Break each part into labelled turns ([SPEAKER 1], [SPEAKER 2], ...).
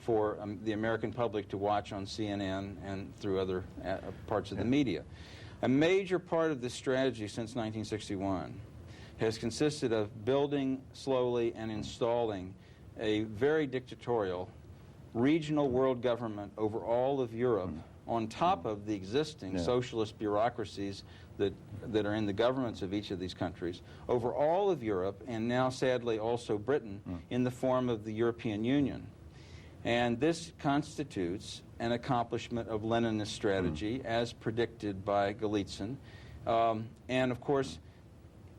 [SPEAKER 1] for the American public to watch on CNN and through other parts of the media. A major part of this strategy since 1961 has consisted of building slowly and installing a very dictatorial regional world government over all of Europe on top of the existing socialist bureaucracies that are in the governments of each of these countries, over all of Europe, and now sadly also Britain, in the form of the European Union. And this constitutes an accomplishment of Leninist strategy as predicted by Golitsyn. And of course,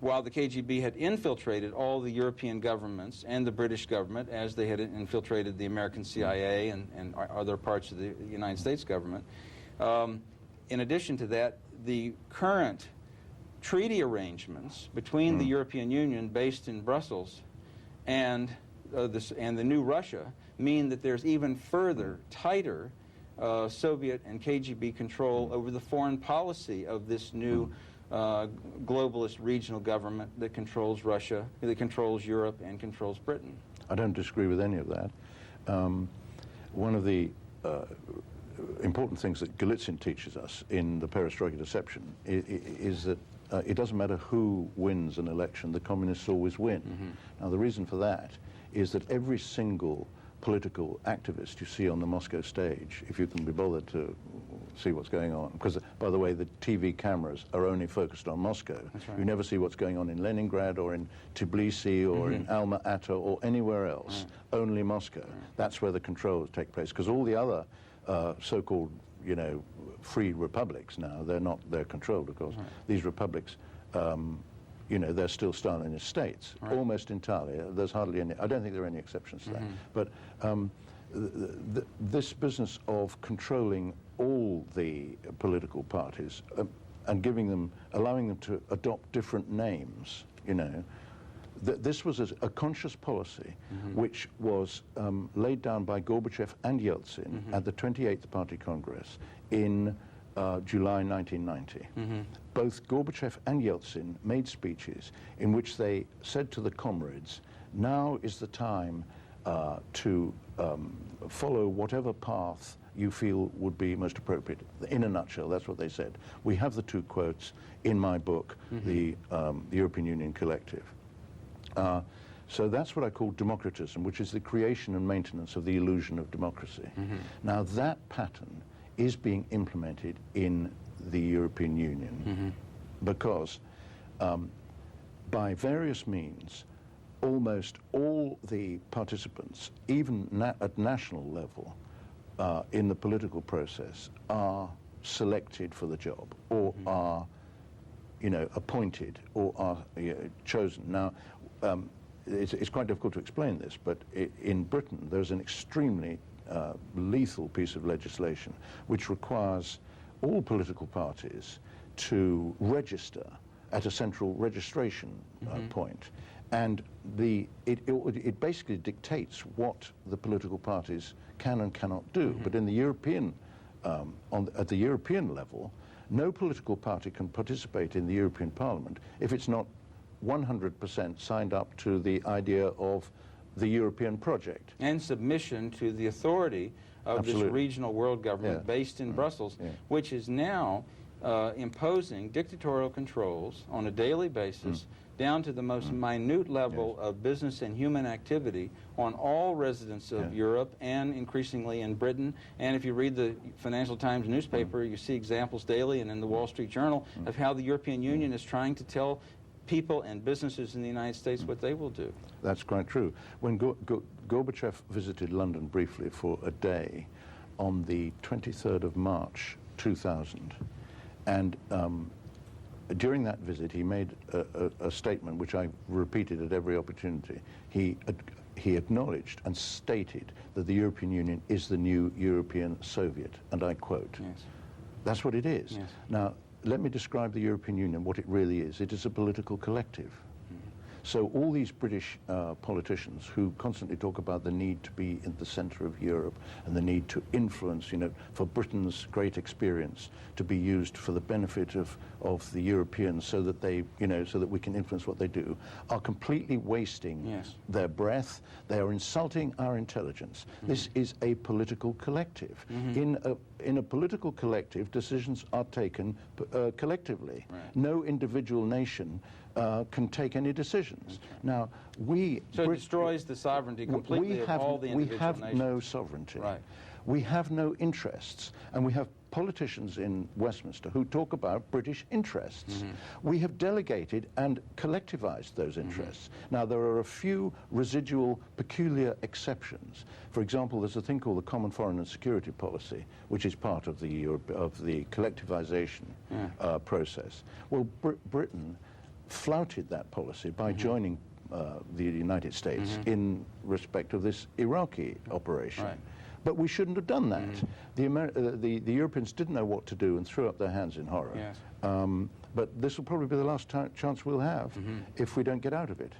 [SPEAKER 1] while the KGB had infiltrated all the European governments and the British government, as they had infiltrated the American CIA and other parts of the United States government, in addition to that, the current treaty arrangements between the European Union based in Brussels and the new Russia mean that there's even further, tighter Soviet and KGB control over the foreign policy of this new globalist regional government that controls Russia, that controls Europe, and controls Britain.
[SPEAKER 2] I don't disagree with any of that. One of the important things that Golitsyn teaches us in the perestroika deception is that it doesn't matter who wins an election, the communists always win. Now, the reason for that is that every single political activist you see on the Moscow stage, if you can be bothered to see what's going on, because, by the way, the TV cameras are only focused on Moscow. Right. You never see what's going on in Leningrad or in Tbilisi or in Alma-Ata or anywhere else, only Moscow. That's where the controls take place, because all the other so-called, you know, free republics now, they're controlled, of course. These republics, you know, they're still Stalinist states, almost entirely. There's hardly any, I don't think there are any exceptions to that. But this business of controlling all the political parties and allowing them to adopt different names, you know, this was a conscious policy which was laid down by Gorbachev and Yeltsin at the 28th Party Congress in July 1990. Both Gorbachev and Yeltsin made speeches in which they said to the comrades, now is the time to follow whatever path you feel would be most appropriate. In a nutshell, that's what they said. We have the two quotes in my book, the European Union Collective. So that's what I call democratism, which is the creation and maintenance of the illusion of democracy. Now, that pattern is being implemented in the European Union because by various means, almost all the participants, even at national level, in the political process, are selected for the job or are, you know, appointed or are chosen. Now, it's quite difficult to explain this, but in Britain, there's an extremely lethal piece of legislation which requires all political parties to register at a central registration point. And it basically dictates what the political parties can and cannot do. But in the European, at the European level, no political party can participate in the European Parliament if it's not 100% signed up to the idea of the European project.
[SPEAKER 1] And submission to the authority of this regional world government based in Brussels, which is now imposing dictatorial controls on a daily basis down to the most minute level of business and human activity on all residents of Europe and increasingly in Britain. And if you read the Financial Times newspaper, you see examples daily and in the Wall Street Journal of how the European Union is trying to tell people and businesses in the United States what they will do.
[SPEAKER 2] That's quite true. When Gorbachev visited London briefly for a day on the 23rd of March 2000, and during that visit he made a statement which I repeated at every opportunity. He acknowledged and stated that the European Union is the new European Soviet, and I quote. That's what it is. Now, let me describe the European Union, what it really is. It is a political collective. So all these British politicians who constantly talk about the need to be in the center of Europe and the need to influence, you know, for Britain's great experience to be used for the benefit of the Europeans so that they, you know, so that we can influence what they do, are completely wasting their breath. They are insulting our intelligence. This is a political collective. In a political collective, decisions are taken collectively. No individual nation can take any decisions. Now,
[SPEAKER 1] So it destroys the sovereignty completely of all the individual nations.
[SPEAKER 2] We have no sovereignty. We have no interests. And we have politicians in Westminster who talk about British interests. We have delegated and collectivized those interests. Now, there are a few residual peculiar exceptions. For example, there's a thing called the Common Foreign and Security Policy, which is part of the collectivization process. Well, Britain flouted that policy by joining the United States in respect of this Iraqi operation. But we shouldn't have done that. The Europeans didn't know what to do and threw up their hands in horror. But this will probably be the last chance we'll have if we don't get out of it.